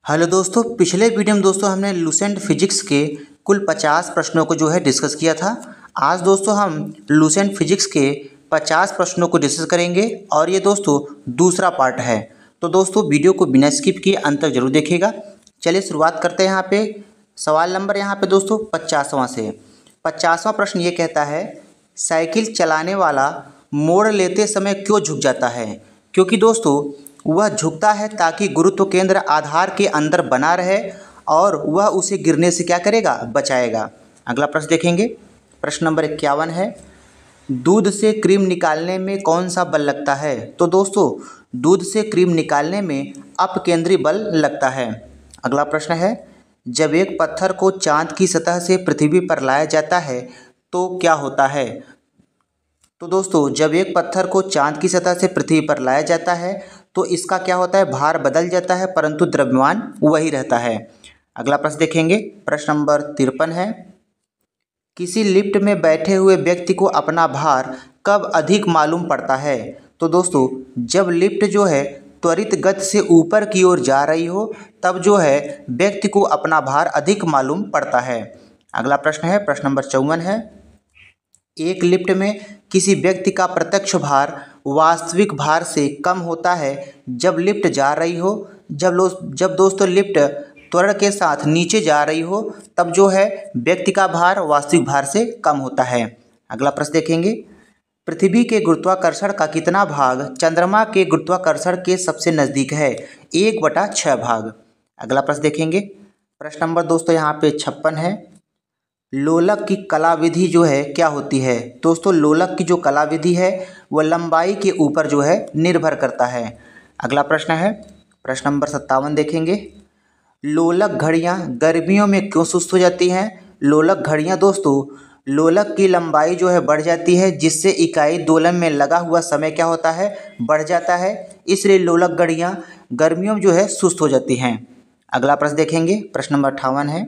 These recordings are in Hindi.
हेलो दोस्तों, पिछले वीडियो में दोस्तों हमने लूसेंट फिजिक्स के कुल 50 प्रश्नों को जो है डिस्कस किया था। आज दोस्तों हम लूसेंट फिजिक्स के 50 प्रश्नों को डिस्कस करेंगे और ये दोस्तों दूसरा पार्ट है। तो दोस्तों वीडियो को बिना स्किप किए अंत तक जरूर देखिएगा। चलिए शुरुआत करते हैं। यहाँ पे सवाल नंबर यहाँ पे दोस्तों 50वां से। 50वां प्रश्न ये कहता है, साइकिल चलाने वाला मोड़ लेते समय क्यों झुक जाता है? क्योंकि दोस्तों वह झुकता है ताकि गुरुत्व केंद्र आधार के अंदर बना रहे और वह उसे गिरने से क्या करेगा? बचाएगा। अगला प्रश्न देखेंगे। प्रश्न नंबर 51 है, दूध से क्रीम निकालने में कौन सा बल लगता है? तो दोस्तों दूध से क्रीम निकालने में अपकेंद्री बल लगता है। अगला प्रश्न है, जब एक पत्थर को चांद की सतह से पृथ्वी पर लाया जाता है तो क्या होता है? तो दोस्तों जब एक पत्थर को चांद की सतह से पृथ्वी पर लाया जाता है तो इसका क्या होता है? भार बदल जाता है परंतु द्रव्यमान वही रहता है। अगला प्रश्न देखेंगे। प्रश्न नंबर 53 है, किसी लिफ्ट में बैठे हुए व्यक्ति को अपना भार कब अधिक मालूम पड़ता है? तो दोस्तों जब लिफ्ट जो है त्वरित गति से ऊपर की ओर जा रही हो तब जो है व्यक्ति को अपना भार अधिक मालूम पड़ता है। अगला प्रश्न है, प्रश्न नंबर 54 है, एक लिफ्ट में किसी व्यक्ति का प्रत्यक्ष भार वास्तविक भार से कम होता है जब लिफ्ट जा रही हो। जब दोस्तों लिफ्ट त्वरण के साथ नीचे जा रही हो तब जो है व्यक्ति का भार वास्तविक भार से कम होता है। अगला प्रश्न देखेंगे। पृथ्वी के गुरुत्वाकर्षण का कितना भाग चंद्रमा के गुरुत्वाकर्षण के सबसे नज़दीक है? 1/6 भाग। अगला प्रश्न देखेंगे। प्रश्न नंबर दोस्तों यहाँ पे 56 है, लोलक की कला विधि जो है क्या होती है? दोस्तों लोलक की जो कला विधि है वह लंबाई के ऊपर जो है निर्भर करता है। अगला प्रश्न है, प्रश्न नंबर 57 देखेंगे। लोलक घड़ियां गर्मियों में क्यों सुस्त हो जाती हैं? लोलक घड़ियां दोस्तों लोलक की लंबाई जो है बढ़ जाती है जिससे इकाई दोलन में लगा हुआ समय क्या होता है? बढ़ जाता है, इसलिए लोलक घड़ियां गर्मियों में जो है सुस्त हो जाती हैं। अगला प्रश्न देखेंगे। प्रश्न नंबर 58 है,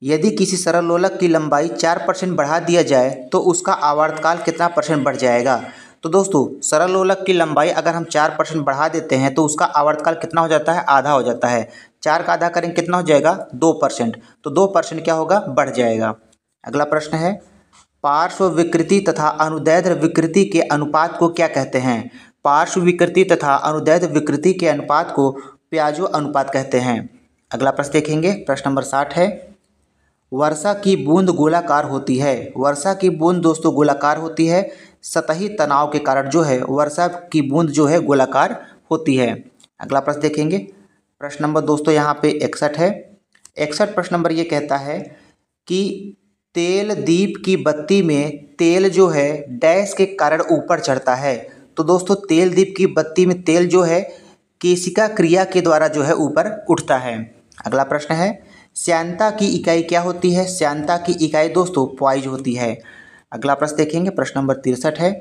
यदि किसी सरल लोलक की लंबाई 4% बढ़ा दिया जाए तो उसका आवर्तकाल कितना % बढ़ जाएगा? तो दोस्तों सरल लोलक की लंबाई अगर हम 4% बढ़ा देते हैं तो उसका आवर्तकाल कितना हो जाता है? आधा हो जाता है। 4 का आधा करेंगे कितना हो जाएगा? 2%। तो 2% क्या होगा? बढ़ जाएगा। अगला प्रश्न है, पार्श्व विकृति तथा अनुदैर्ध्य विकृति के अनुपात को क्या कहते हैं? पार्श्व विकृति तथा अनुदैर्ध्य विकृति के अनुपात को प्याजो अनुपात कहते हैं। अगला प्रश्न देखेंगे। प्रश्न नंबर 60 है, वर्षा की बूंद गोलाकार होती है। वर्षा की बूंद दोस्तों गोलाकार होती है, सतही तनाव के कारण जो है वर्षा की बूंद जो है गोलाकार होती है। अगला प्रश्न देखेंगे। प्रश्न नंबर दोस्तों यहाँ पे 61 है। 61 प्रश्न नंबर ये कहता है कि तेल दीप की बत्ती में तेल जो है डैश के कारण ऊपर चढ़ता है। तो दोस्तों तेल दीप की बत्ती में तेल जो है केशिका क्रिया के द्वारा जो है ऊपर उठता है। अगला प्रश्न है, श्यानता की इकाई क्या होती है? श्यानता की इकाई दोस्तों पॉइज होती है। अगला प्रश्न देखेंगे। प्रश्न नंबर 63 है,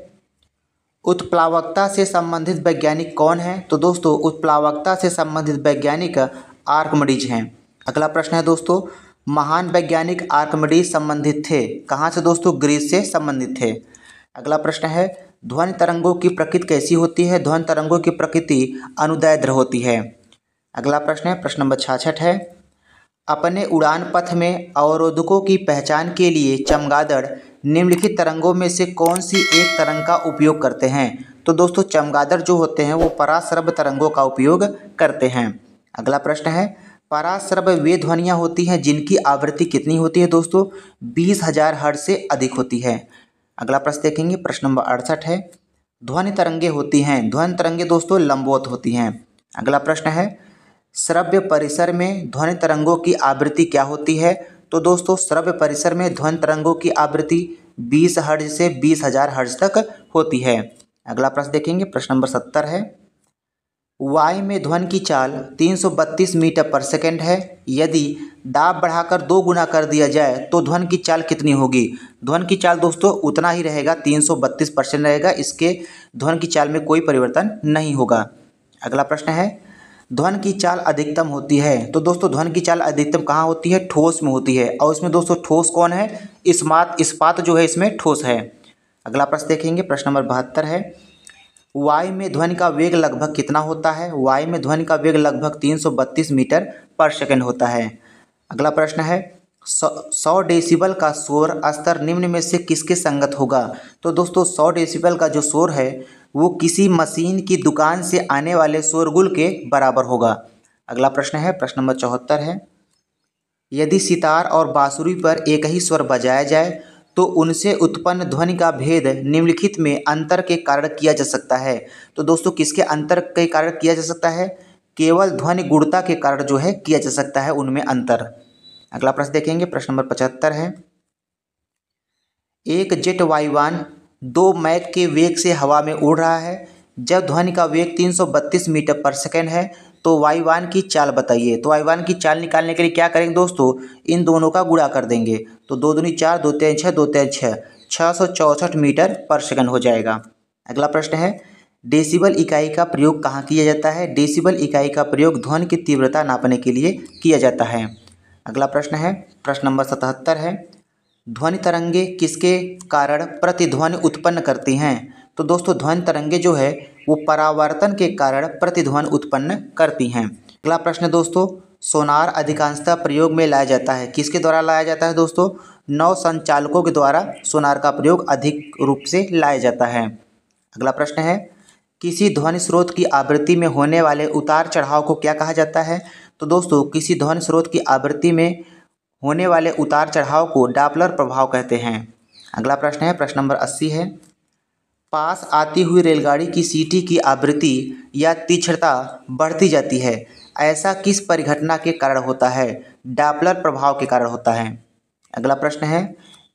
उत्प्लावकता से संबंधित वैज्ञानिक कौन है? तो दोस्तों उत्प्लावकता से संबंधित वैज्ञानिक आर्किमिडीज हैं। अगला प्रश्न है दोस्तों, महान वैज्ञानिक आर्किमिडीज संबंधित थे कहाँ से? दोस्तों ग्रीस से संबंधित थे। अगला प्रश्न है, ध्वनि तरंगों की प्रकृति कैसी होती है? ध्वनि तरंगों की प्रकृति अनुदैर्ध्य होती है। अगला प्रश्न है, प्रश्न नंबर 66 है, अपने उड़ान पथ में अवरोधकों की पहचान के लिए चमगादड़ निम्नलिखित तरंगों में से कौन सी एक तरंग का उपयोग करते हैं? तो दोस्तों चमगादड़ जो होते हैं वो पराश्रव्य तरंगों का उपयोग करते हैं। अगला प्रश्न है, पराश्रव्य वे ध्वनियाँ होती हैं जिनकी आवृत्ति कितनी होती है? दोस्तों 20,000 हर्ट्ज से अधिक होती है। अगला प्रश्न देखेंगे। प्रश्न नंबर 68 है, ध्वनि तरंगे होती हैं। ध्वनि तरंगे दोस्तों लंबवत होती हैं। अगला प्रश्न है, श्रव्य परिसर में ध्वनि तरंगों की आवृत्ति क्या होती है? तो दोस्तों श्रव्य परिसर में ध्वनि तरंगों की आवृत्ति 20 हर्ट्ज से 20,000 हर्ट्ज तक होती है। अगला प्रश्न देखेंगे। प्रश्न नंबर 70 है, वायु में ध्वनि की चाल 332 मीटर पर सेकेंड है। यदि दाब बढ़ाकर 2 गुना कर दिया जाए तो ध्वनि की चाल कितनी होगी? ध्वनि की चाल दोस्तों उतना ही रहेगा, 332% रहेगा। इसके ध्वनि की चाल में कोई परिवर्तन नहीं होगा। अगला प्रश्न है, ध्वनि की चाल अधिकतम होती है। तो दोस्तों ध्वनि की चाल अधिकतम कहाँ होती है? ठोस में होती है। और इसमें दोस्तों ठोस कौन है? इस्पात जो है इसमें ठोस है। अगला प्रश्न देखेंगे। प्रश्न नंबर 72 है, वायु में ध्वनि का वेग लगभग कितना होता है? वायु में ध्वनि का वेग लगभग 332 मीटर पर सेकंड होता है। अगला प्रश्न है 100 डेसिबल का शोर स्तर निम्न में से किसके संगत होगा? तो दोस्तों 100 डेसिबल का जो शोर है वो किसी मशीन की दुकान से आने वाले शोरगुल के बराबर होगा। अगला प्रश्न है प्रश्न नंबर 74 है, यदि सितार और बांसुरी पर एक ही स्वर बजाया जाए तो उनसे उत्पन्न ध्वनि का भेद निम्नलिखित में अंतर के कारण किया जा सकता है। तो दोस्तों किसके अंतर के कारण किया जा सकता है? केवल ध्वनि गुणता के कारण जो है किया जा सकता है उनमें अंतर। अगला प्रश्न देखेंगे प्रश्न नंबर 75 है, एक जेट वायुयान 2 मैक के वेग से हवा में उड़ रहा है। जब ध्वनि का वेग 332 मीटर पर सेकंड है तो वायुयान की चाल बताइए। तो वायुयान की चाल निकालने के लिए क्या करेंगे दोस्तों? इन दोनों का गुणा कर देंगे। तो 2 दूनी 4, 2 3 6, 2 3 6, 664 मीटर पर सेकंड हो जाएगा। अगला प्रश्न है, डेसिबल इकाई का प्रयोग कहाँ किया जाता है? डेसिबल इकाई का प्रयोग ध्वनि की तीव्रता नापने के लिए किया जाता है। अगला प्रश्न है प्रश्न नंबर 77 है, ध्वनि तरंगे किसके कारण प्रतिध्वनि उत्पन्न करती हैं? तो दोस्तों ध्वनि तरंगे जो है वो परावर्तन के कारण प्रतिध्वनि उत्पन्न करती हैं। अगला प्रश्न दोस्तों, सोनार अधिकांशतः प्रयोग में लाया जाता है, किसके द्वारा लाया जाता है दोस्तों? नौ संचालकों के द्वारा सोनार का प्रयोग अधिक रूप से लाया जाता है। अगला प्रश्न है, किसी ध्वनि स्रोत की आवृत्ति में होने वाले उतार चढ़ाव को क्या कहा जाता है? तो दोस्तों किसी ध्वनि स्रोत की आवृत्ति में होने वाले उतार चढ़ाव को डॉपलर प्रभाव कहते हैं। अगला प्रश्न है प्रश्न नंबर 80 है, पास आती हुई रेलगाड़ी की सीटी की आवृत्ति या तीक्ष्णता बढ़ती जाती है, ऐसा किस परिघटना के कारण होता है? डॉपलर प्रभाव के कारण होता है। अगला प्रश्न है,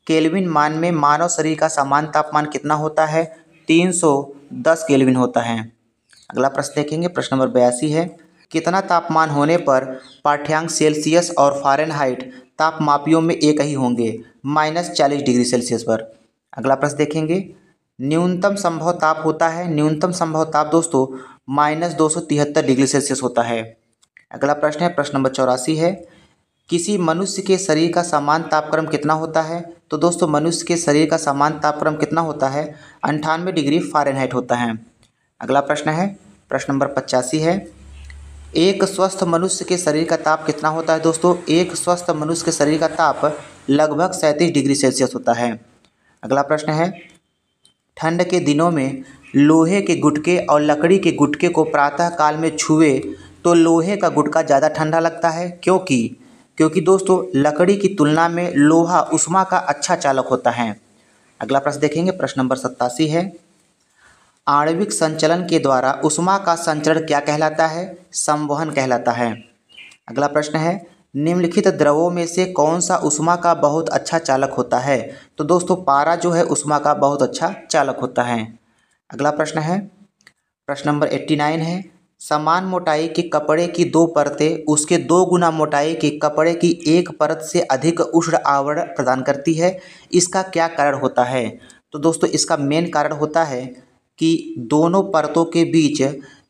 केल्विन मान में मानव शरीर का सामान्य तापमान कितना होता है? 310 केल्विन होता है। अगला प्रश्न देखेंगे प्रश्न नंबर 82 है, कितना तापमान होने पर पाठ्यांक सेल्सियस और फ़ारेनहाइट तापमापियों में एक ही होंगे? -40 डिग्री सेल्सियस पर। अगला प्रश्न देखेंगे, न्यूनतम संभव ताप होता है, न्यूनतम संभव ताप दोस्तों -273 डिग्री सेल्सियस होता है। अगला प्रश्न है प्रश्न नंबर 84 है, किसी मनुष्य के शरीर का सामान्य तापक्रम कितना होता है? तो दोस्तों मनुष्य के शरीर का सामान्य तापक्रम कितना होता है? 98 डिग्री फ़ारेनहाइट होता है। अगला प्रश्न है प्रश्न नंबर 85 है, एक स्वस्थ मनुष्य के शरीर का ताप कितना होता है दोस्तों? एक स्वस्थ मनुष्य के शरीर का ताप लगभग 37 डिग्री सेल्सियस होता है। अगला प्रश्न है, ठंड के दिनों में लोहे के गुटके और लकड़ी के गुटके को प्रातः काल में छुए तो लोहे का गुटका ज़्यादा ठंडा लगता है, क्योंकि दोस्तों लकड़ी की तुलना में लोहा ऊष्मा का अच्छा चालक होता है। अगला प्रश्न देखेंगे प्रश्न नंबर 87 है, आणविक संचलन के द्वारा ऊष्मा का संचरण क्या कहलाता है? संवहन कहलाता है। अगला प्रश्न है, निम्नलिखित द्रवों में से कौन सा ऊष्मा का बहुत अच्छा चालक होता है? तो दोस्तों पारा जो है ऊष्मा का बहुत अच्छा चालक होता है। अगला प्रश्न है प्रश्न नंबर 89 है, समान मोटाई के कपड़े की 2 परतें उसके 2 गुना मोटाई के कपड़े की एक परत से अधिक उष्ण आवरण प्रदान करती है, इसका क्या कारण होता है? तो दोस्तों इसका मेन कारण होता है कि दोनों परतों के बीच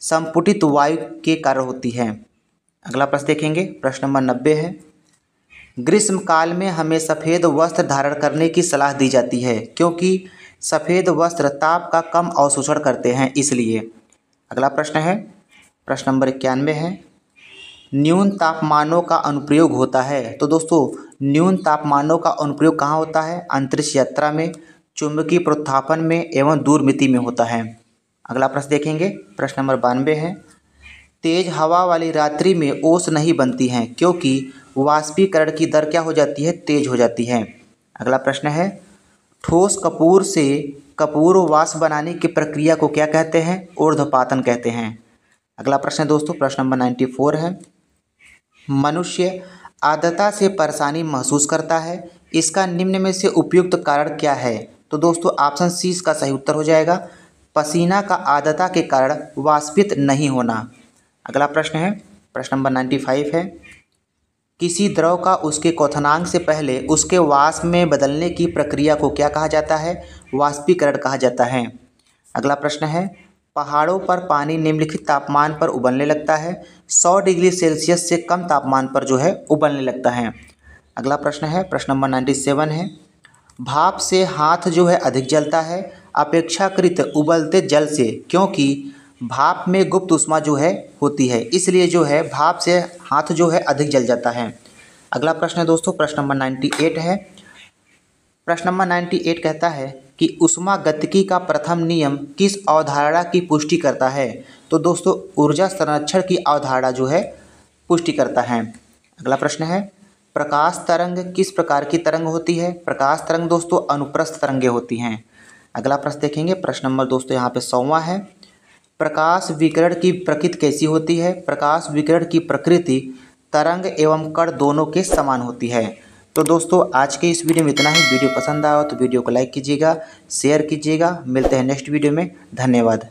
संपुटित वायु के कारण होती है। अगला प्रश्न देखेंगे प्रश्न नंबर 90 है, ग्रीष्म काल में हमें सफ़ेद वस्त्र धारण करने की सलाह दी जाती है, क्योंकि सफ़ेद वस्त्र ताप का कम अवशोषण करते हैं इसलिए। अगला प्रश्न है प्रश्न नंबर 91 है, न्यून तापमानों का अनुप्रयोग होता है। तो दोस्तों न्यून तापमानों का अनुप्रयोग कहाँ होता है? अंतरिक्ष यात्रा में, चुंबकीय प्रोत्थापन में एवं दूरमिति में होता है। अगला प्रश्न देखेंगे प्रश्न नंबर 92 है, तेज हवा वाली रात्रि में ओस नहीं बनती हैं, क्योंकि वाष्पीकरण की दर क्या हो जाती है? तेज हो जाती है। अगला प्रश्न है, ठोस कपूर से कपूर वाष्प बनाने की प्रक्रिया को क्या कहते हैं? ऊर्ध्वपातन कहते हैं। अगला प्रश्न है दोस्तों प्रश्न नंबर 94 है, मनुष्य आर्द्रता से परेशानी महसूस करता है, इसका निम्न में से उपयुक्त कारण क्या है? तो दोस्तों ऑप्शन सी इसका सही उत्तर हो जाएगा, पसीना का आर्द्रता के कारण वाष्पित नहीं होना। अगला प्रश्न है प्रश्न नंबर 95 है, किसी द्रव का उसके क्वथनांक से पहले उसके वाष्प में बदलने की प्रक्रिया को क्या कहा जाता है? वाष्पीकरण कहा जाता है। अगला प्रश्न है, पहाड़ों पर पानी निम्नलिखित तापमान पर उबलने लगता है, 100 डिग्री सेल्सियस से कम तापमान पर जो है उबलने लगता है। अगला प्रश्न है प्रश्न नंबर 97 है, भाप से हाथ जो है अधिक जलता है अपेक्षाकृत उबलते जल से, क्योंकि भाप में गुप्त ऊष्मा जो है होती है, इसलिए जो है भाप से हाथ जो है अधिक जल जाता है। अगला प्रश्न है दोस्तों, प्रश्न नंबर 98 है। प्रश्न नंबर 98 कहता है कि ऊष्मागतिकी का प्रथम नियम किस अवधारणा की पुष्टि करता है? तो दोस्तों ऊर्जा संरक्षण की अवधारणा जो है पुष्टि करता है। अगला प्रश्न है, प्रकाश तरंग किस प्रकार की तरंग होती है? प्रकाश तरंग दोस्तों अनुप्रस्थ तरंगें होती हैं। अगला प्रश्न देखेंगे, प्रश्न नंबर दोस्तों यहाँ पे 100वां है। प्रकाश विकिरण की प्रकृति कैसी होती है? प्रकाश विकिरण की प्रकृति तरंग एवं कण दोनों के समान होती है। तो दोस्तों आज के इस वीडियो में इतना ही। वीडियो पसंद आया तो वीडियो को लाइक कीजिएगा, शेयर कीजिएगा। मिलते हैं नेक्स्ट वीडियो में। धन्यवाद।